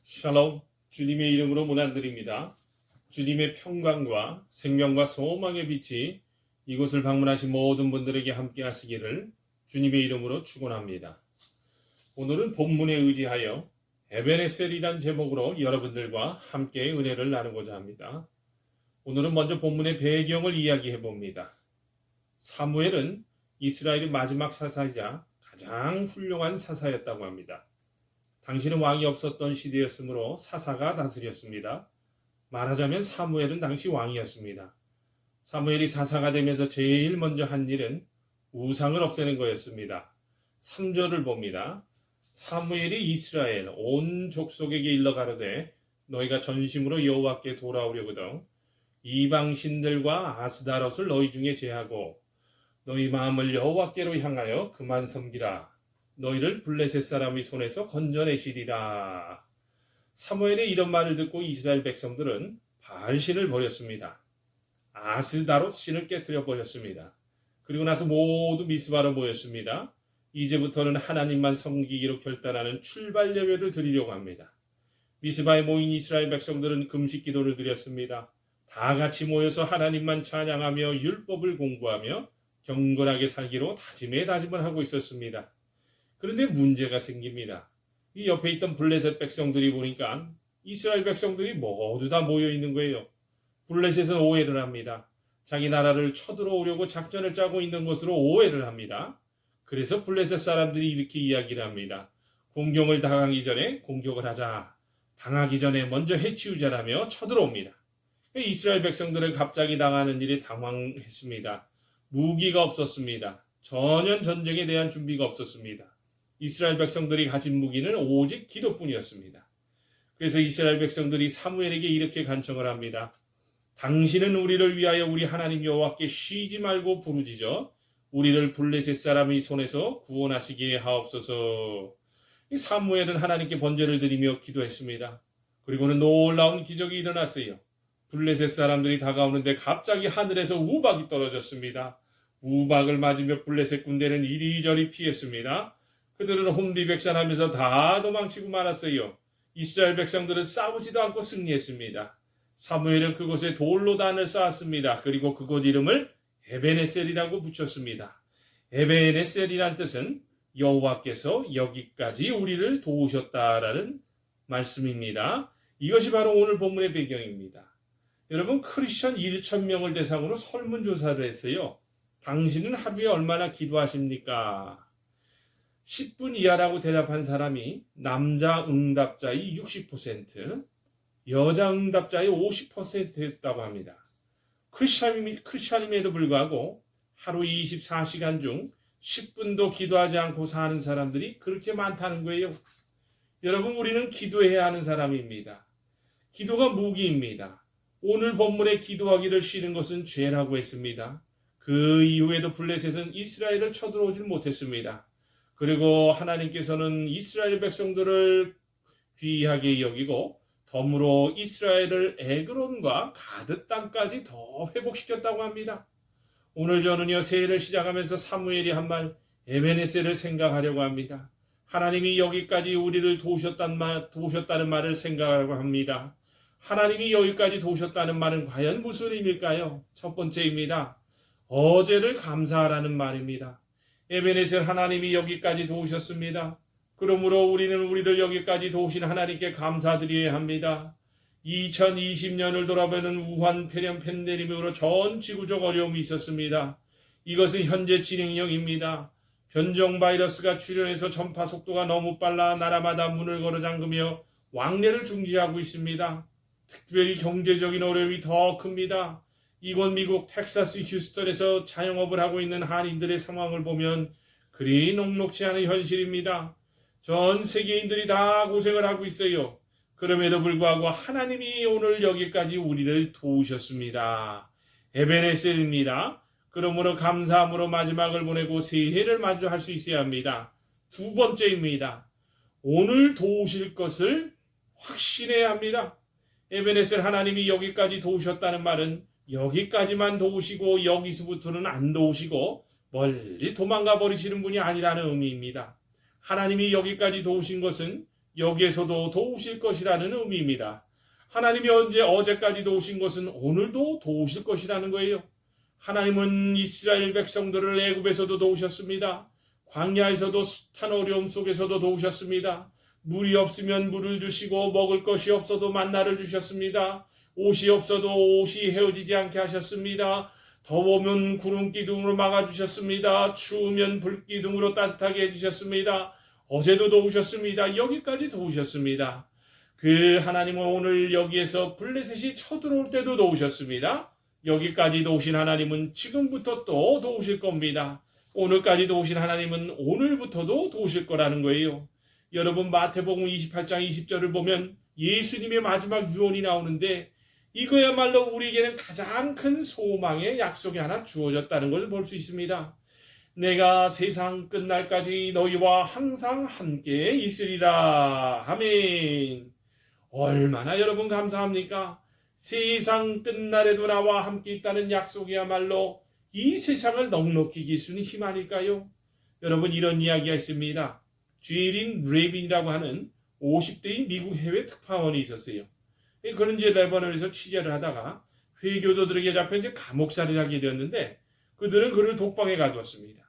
샬롬, 주님의 이름으로 문안드립니다. 주님의 평강과 생명과 소망의 빛이 이곳을 방문하신 모든 분들에게 함께 하시기를 주님의 이름으로 축원합니다. 오늘은 본문에 의지하여 에베네셀이란 제목으로 여러분들과 함께 은혜를 나누고자 합니다. 오늘은 먼저 본문의 배경을 이야기해 봅니다. 사무엘은 이스라엘의 마지막 사사이자 가장 훌륭한 사사였다고 합니다. 당시는 왕이 없었던 시대였으므로 사사가 다스렸습니다. 말하자면 사무엘은 당시 왕이었습니다. 사무엘이 사사가 되면서 제일 먼저 한 일은 우상을 없애는 거였습니다. 3절을 봅니다. 사무엘이 이스라엘 온 족속에게 일러 가로되 너희가 전심으로 여호와께 돌아오려거든 이방 신들과 아스다롯을 너희 중에 제하고 너희 마음을 여호와께로 향하여 그만 섬기라. 너희를 블레셋 사람의 손에서 건져내시리라. 사무엘의 이런 말을 듣고 이스라엘 백성들은 바알신을 버렸습니다. 아스다롯 신을 깨뜨려 버렸습니다. 그리고 나서 모두 미스바로 모였습니다. 이제부터는 하나님만 섬기기로 결단하는 출발 예배를 드리려고 합니다. 미스바에 모인 이스라엘 백성들은 금식 기도를 드렸습니다. 다 같이 모여서 하나님만 찬양하며 율법을 공부하며 경건하게 살기로 다짐에 다짐을 하고 있었습니다. 그런데 문제가 생깁니다. 이 옆에 있던 블레셋 백성들이 보니까 이스라엘 백성들이 모두 다 모여 있는 거예요. 블레셋은 오해를 합니다. 자기 나라를 쳐들어오려고 작전을 짜고 있는 것으로 오해를 합니다. 그래서 블레셋 사람들이 이렇게 이야기를 합니다. 공격을 당하기 전에 공격을 하자. 당하기 전에 먼저 해치우자라며 쳐들어옵니다. 이스라엘 백성들은 갑자기 당하는 일에 당황했습니다. 무기가 없었습니다. 전혀 전쟁에 대한 준비가 없었습니다. 이스라엘 백성들이 가진 무기는 오직 기도뿐이었습니다. 그래서 이스라엘 백성들이 사무엘에게 이렇게 간청을 합니다. 당신은 우리를 위하여 우리 하나님 여호와께 쉬지 말고 부르짖어 우리를 블레셋 사람의 손에서 구원하시게 하옵소서. 사무엘은 하나님께 번제를 드리며 기도했습니다. 그리고는 놀라운 기적이 일어났어요. 블레셋 사람들이 다가오는데 갑자기 하늘에서 우박이 떨어졌습니다. 우박을 맞으며 블레셋 군대는 이리저리 피했습니다. 그들은 혼비백산하면서 다 도망치고 말았어요. 이스라엘 백성들은 싸우지도 않고 승리했습니다. 사무엘은 그곳에 돌로 단을 쌓았습니다. 그리고 그곳 이름을 에베네셀이라고 붙였습니다. 에베네셀이란 뜻은 여호와께서 여기까지 우리를 도우셨다라는 말씀입니다. 이것이 바로 오늘 본문의 배경입니다. 여러분, 크리스천 1,000명을 대상으로 설문조사를 했어요. 당신은 하루에 얼마나 기도하십니까? 10분 이하라고 대답한 사람이 남자 응답자의 60%, 여자 응답자의 50%였다고 합니다. 크리스천임에도 불구하고 하루 24시간 중 10분도 기도하지 않고 사는 사람들이 그렇게 많다는 거예요. 여러분, 우리는 기도해야 하는 사람입니다. 기도가 무기입니다. 오늘 본문에 기도하기를 싫은 것은 죄라고 했습니다. 그 이후에도 블레셋은 이스라엘을 쳐들어오질 못했습니다. 그리고 하나님께서는 이스라엘 백성들을 귀하게 여기고 덤으로 이스라엘을 에그론과 가드 땅까지 더 회복시켰다고 합니다. 오늘 저는요, 새해를 시작하면서 사무엘이 한 말 에베네셀을 생각하려고 합니다. 하나님이 여기까지 우리를 도우셨다는 말을 생각하려고 합니다. 하나님이 여기까지 도우셨다는 말은 과연 무슨 의미일까요? 첫 번째입니다. 어제를 감사하라는 말입니다. 에베네셀 하나님이 여기까지 도우셨습니다. 그러므로 우리는 우리를 여기까지 도우신 하나님께 감사드려야 합니다. 2020년을 돌아보는 우한 폐렴 팬데믹으로 전 지구적 어려움이 있었습니다. 이것은 현재 진행형입니다. 변종 바이러스가 출현해서 전파 속도가 너무 빨라 나라마다 문을 걸어 잠그며 왕래를 중지하고 있습니다. 특별히 경제적인 어려움이 더 큽니다. 이곳 미국 텍사스 휴스턴에서 자영업을 하고 있는 한인들의 상황을 보면 그리 녹록지 않은 현실입니다. 전 세계인들이 다 고생을 하고 있어요. 그럼에도 불구하고 하나님이 오늘 여기까지 우리를 도우셨습니다. 에베네셀입니다. 그러므로 감사함으로 마지막을 보내고 새해를 마주할 수 있어야 합니다. 두 번째입니다. 오늘 도우실 것을 확신해야 합니다. 에베네셀 하나님이 여기까지 도우셨다는 말은 여기까지만 도우시고 여기서부터는 안 도우시고 멀리 도망가 버리시는 분이 아니라는 의미입니다. 하나님이 여기까지 도우신 것은 여기에서도 도우실 것이라는 의미입니다. 하나님이 어제까지 도우신 것은 오늘도 도우실 것이라는 거예요. 하나님은 이스라엘 백성들을 애굽에서도 도우셨습니다. 광야에서도 숱한 어려움 속에서도 도우셨습니다. 물이 없으면 물을 주시고 먹을 것이 없어도 만나를 주셨습니다. 옷이 없어도 옷이 헤어지지 않게 하셨습니다. 더우면 구름 기둥으로 막아주셨습니다. 추우면 불 기둥으로 따뜻하게 해주셨습니다. 어제도 도우셨습니다. 여기까지 도우셨습니다. 그 하나님은 오늘 여기에서 블레셋이 쳐들어올 때도 도우셨습니다. 여기까지 도우신 하나님은 지금부터 또 도우실 겁니다. 오늘까지 도우신 하나님은 오늘부터도 도우실 거라는 거예요. 여러분 마태복음 28장 20절을 보면 예수님의 마지막 유언이 나오는데 이거야말로 우리에게는 가장 큰 소망의 약속이 하나 주어졌다는 걸 볼 수 있습니다. 내가 세상 끝날까지 너희와 항상 함께 있으리라. 아멘. 얼마나 여러분 감사합니까? 세상 끝날에도 나와 함께 있다는 약속이야말로 이 세상을 넉넉히 이길 수는 힘 아닐까요? 여러분 이런 이야기가 있습니다. 죄린 레빈이라고 하는 50대의 미국 해외 특파원이 있었어요. 그는 이제 레바논에서 취재를 하다가 회교도들에게 잡혀 이제 감옥살이를 하게 되었는데 그들은 그를 독방에 가두었습니다.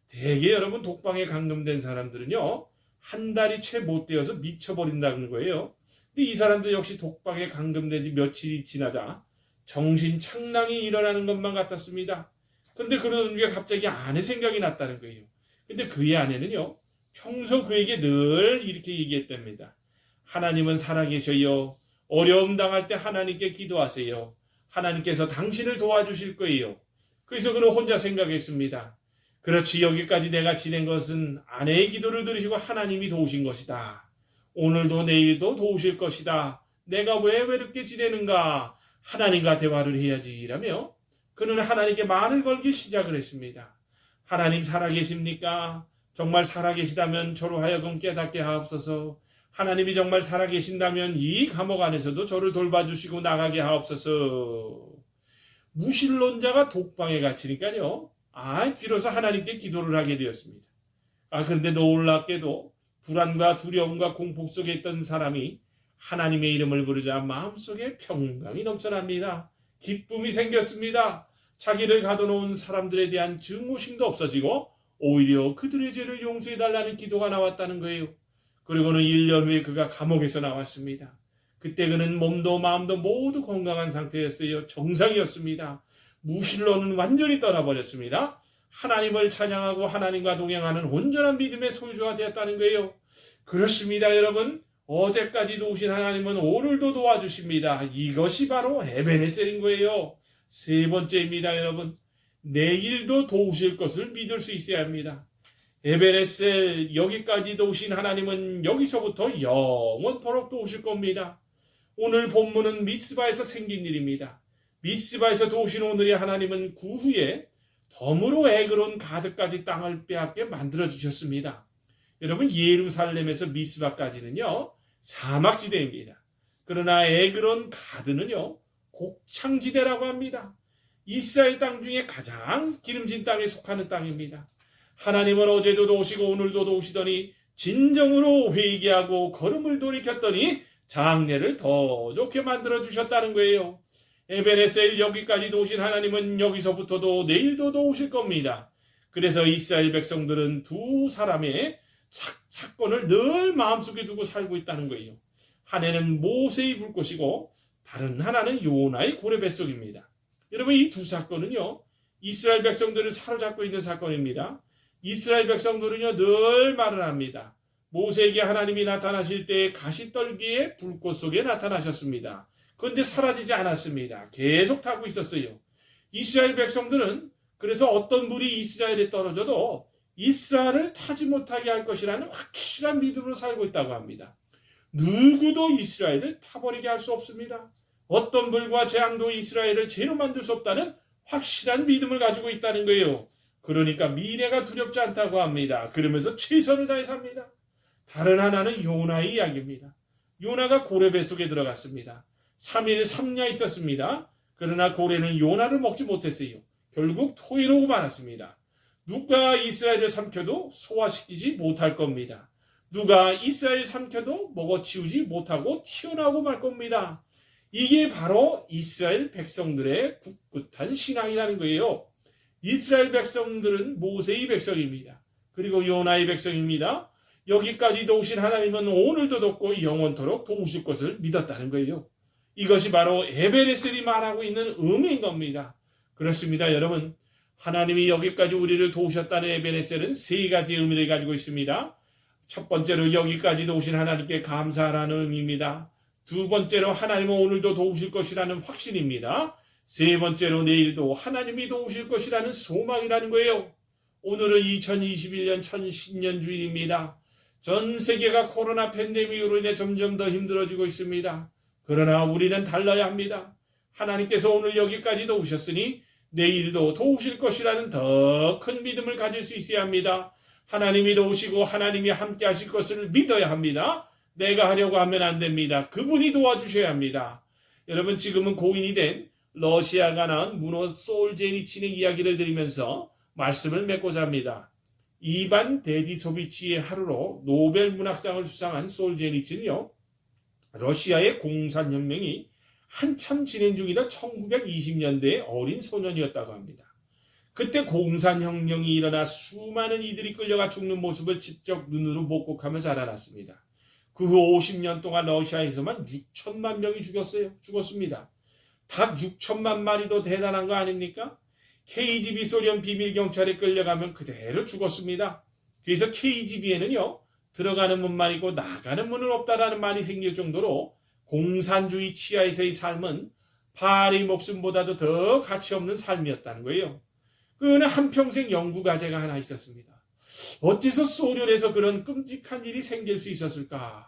대개 여러분 독방에 감금된 사람들은요 한 달이 채 못 되어서 미쳐버린다는 거예요. 근데 이 사람도 역시 독방에 감금된 지 며칠이 지나자 정신 착랑이 일어나는 것만 같았습니다. 그런데 그러던 중에 갑자기 아내 생각이 났다는 거예요. 근데 그의 아내는요 평소 그에게 늘 이렇게 얘기했답니다. 하나님은 살아계셔요. 어려움 당할 때 하나님께 기도하세요. 하나님께서 당신을 도와주실 거예요. 그래서 그는 혼자 생각했습니다. 그렇지 여기까지 내가 지낸 것은 아내의 기도를 들으시고 하나님이 도우신 것이다. 오늘도 내일도 도우실 것이다. 내가 왜 외롭게 지내는가? 하나님과 대화를 해야지 라며 그는 하나님께 말을 걸기 시작을 했습니다. 하나님 살아계십니까? 정말 살아계시다면 저로 하여금 깨닫게 하옵소서. 하나님이 정말 살아계신다면 이 감옥 안에서도 저를 돌봐주시고 나가게 하옵소서. 무신론자가 독방에 갇히니까요. 비로소 하나님께 기도를 하게 되었습니다. 그런데 놀랍게도 불안과 두려움과 공포 속에 있던 사람이 하나님의 이름을 부르자 마음속에 평강이 넘쳐납니다. 기쁨이 생겼습니다. 자기를 가둬놓은 사람들에 대한 증오심도 없어지고 오히려 그들의 죄를 용서해달라는 기도가 나왔다는 거예요. 그리고는 1년 후에 그가 감옥에서 나왔습니다. 그때 그는 몸도 마음도 모두 건강한 상태였어요. 정상이었습니다. 무신론은 완전히 떠나버렸습니다. 하나님을 찬양하고 하나님과 동행하는 온전한 믿음의 소유주가 되었다는 거예요. 그렇습니다, 여러분. 어제까지 도우신 하나님은 오늘도 도와주십니다. 이것이 바로 에베네셀인 거예요. 세 번째입니다, 여러분. 내일도 도우실 것을 믿을 수 있어야 합니다. 에베네셀, 여기까지 도우신 하나님은 여기서부터 영원토록 도우실 겁니다. 오늘 본문은 미스바에서 생긴 일입니다. 미스바에서 도우신 오늘의 하나님은 그 후에 덤으로 에그론 가드까지 땅을 빼앗게 만들어주셨습니다. 여러분 예루살렘에서 미스바까지는요 사막지대입니다. 그러나 에그론 가드는요 곡창지대라고 합니다. 이스라엘 땅 중에 가장 기름진 땅에 속하는 땅입니다. 하나님은 어제도 도우시고 오늘도 도우시더니 진정으로 회개하고 걸음을 돌이켰더니 장래를 더 좋게 만들어주셨다는 거예요. 에베네셀 여기까지 도우신 하나님은 여기서부터도 내일도 도우실 겁니다. 그래서 이스라엘 백성들은 두 사람의 사건을 늘 마음속에 두고 살고 있다는 거예요. 하나는 모세의 불꽃이고 다른 하나는 요나의 고래 뱃속입니다. 여러분 이 두 사건은요 이스라엘 백성들을 사로잡고 있는 사건입니다. 이스라엘 백성들은요 늘 말을 합니다. 모세에게 하나님이 나타나실 때 가시떨기의 불꽃 속에 나타나셨습니다. 그런데 사라지지 않았습니다. 계속 타고 있었어요. 이스라엘 백성들은 그래서 어떤 물이 이스라엘에 떨어져도 이스라엘을 타지 못하게 할 것이라는 확실한 믿음으로 살고 있다고 합니다. 누구도 이스라엘을 타버리게 할 수 없습니다. 어떤 불과 재앙도 이스라엘을 죄로 만들 수 없다는 확실한 믿음을 가지고 있다는 거예요. 그러니까 미래가 두렵지 않다고 합니다. 그러면서 최선을 다해 삽니다. 다른 하나는 요나의 이야기입니다. 요나가 고래 뱃속에 들어갔습니다. 3일 3야 있었습니다. 그러나 고래는 요나를 먹지 못했어요. 결국 토해놓고 말았습니다. 누가 이스라엘을 삼켜도 소화시키지 못할 겁니다. 누가 이스라엘 삼켜도 먹어치우지 못하고 튀어나오고 말 겁니다. 이게 바로 이스라엘 백성들의 굳굳한 신앙이라는 거예요. 이스라엘 백성들은 모세의 백성입니다. 그리고 요나의 백성입니다. 여기까지 도우신 하나님은 오늘도 돕고 영원토록 도우실 것을 믿었다는 거예요. 이것이 바로 에베레셀이 말하고 있는 의미인 겁니다. 그렇습니다, 여러분. 하나님이 여기까지 우리를 도우셨다는 에베레셀은 세 가지 의미를 가지고 있습니다. 첫 번째로 여기까지 도우신 하나님께 감사하라는 의미입니다. 두 번째로 하나님은 오늘도 도우실 것이라는 확신입니다. 세 번째로 내일도 하나님이 도우실 것이라는 소망이라는 거예요. 오늘은 2021년 천신년주일입니다. 전 세계가 코로나 팬데믹으로 인해 점점 더 힘들어지고 있습니다. 그러나 우리는 달라야 합니다. 하나님께서 오늘 여기까지 도우셨으니 내일도 도우실 것이라는 더 큰 믿음을 가질 수 있어야 합니다. 하나님이 도우시고 하나님이 함께 하실 것을 믿어야 합니다. 내가 하려고 하면 안 됩니다. 그분이 도와주셔야 합니다. 여러분, 지금은 고인이 된 러시아가 낳은 문호 솔제니친의 이야기를 드리면서 말씀을 맺고자 합니다. 이반 데디소비치의 하루로 노벨 문학상을 수상한 솔제니친은요, 러시아의 공산혁명이 한참 진행 중이던 1920년대의 어린 소년이었다고 합니다. 그때 공산혁명이 일어나 수많은 이들이 끌려가 죽는 모습을 직접 눈으로 목격하며 자라났습니다. 그 후 50년 동안 러시아에서만 6천만 명이 죽었습니다. 닭 6천만 마리도 대단한 거 아닙니까? KGB 소련 비밀경찰에 끌려가면 그대로 죽었습니다. 그래서 KGB에는요, 들어가는 문만 있고 나가는 문은 없다라는 말이 생길 정도로 공산주의 치하에서의 삶은 파리 목숨보다도 더 가치 없는 삶이었다는 거예요. 그는 한평생 연구 과제가 하나 있었습니다. 어째서 소련에서 그런 끔찍한 일이 생길 수 있었을까?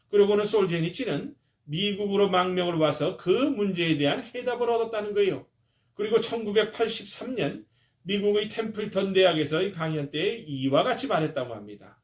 그러고는 솔제니치는 미국으로 망명을 와서 그 문제에 대한 해답을 얻었다는 거예요. 그리고 1983년 미국의 템플턴 대학에서의 강연 때 이와 같이 말했다고 합니다.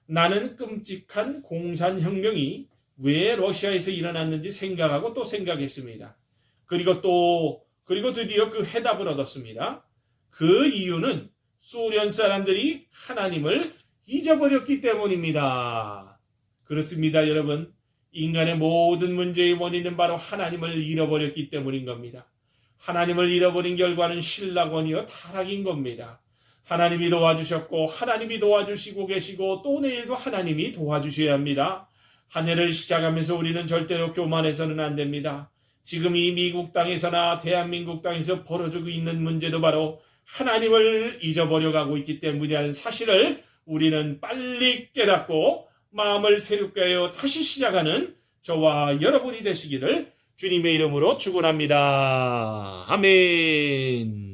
나는 끔찍한 공산혁명이 왜 러시아에서 일어났는지 생각하고 또 생각했습니다. 그리고 드디어 그 해답을 얻었습니다. 그 이유는 소련 사람들이 하나님을 잊어버렸기 때문입니다. 그렇습니다, 여러분. 인간의 모든 문제의 원인은 바로 하나님을 잃어버렸기 때문인 겁니다. 하나님을 잃어버린 결과는 신락원이요 타락인 겁니다. 하나님이 도와주셨고 하나님이 도와주시고 계시고 또 내일도 하나님이 도와주셔야 합니다. 한 해를 시작하면서 우리는 절대로 교만해서는 안 됩니다. 지금 이 미국 땅에서나 대한민국 땅에서 벌어지고 있는 문제도 바로 하나님을 잊어버려가고 있기 때문이라는 사실을 우리는 빨리 깨닫고 마음을 새롭게 하여 다시 시작하는 저와 여러분이 되시기를 주님의 이름으로 축원합니다. 아멘.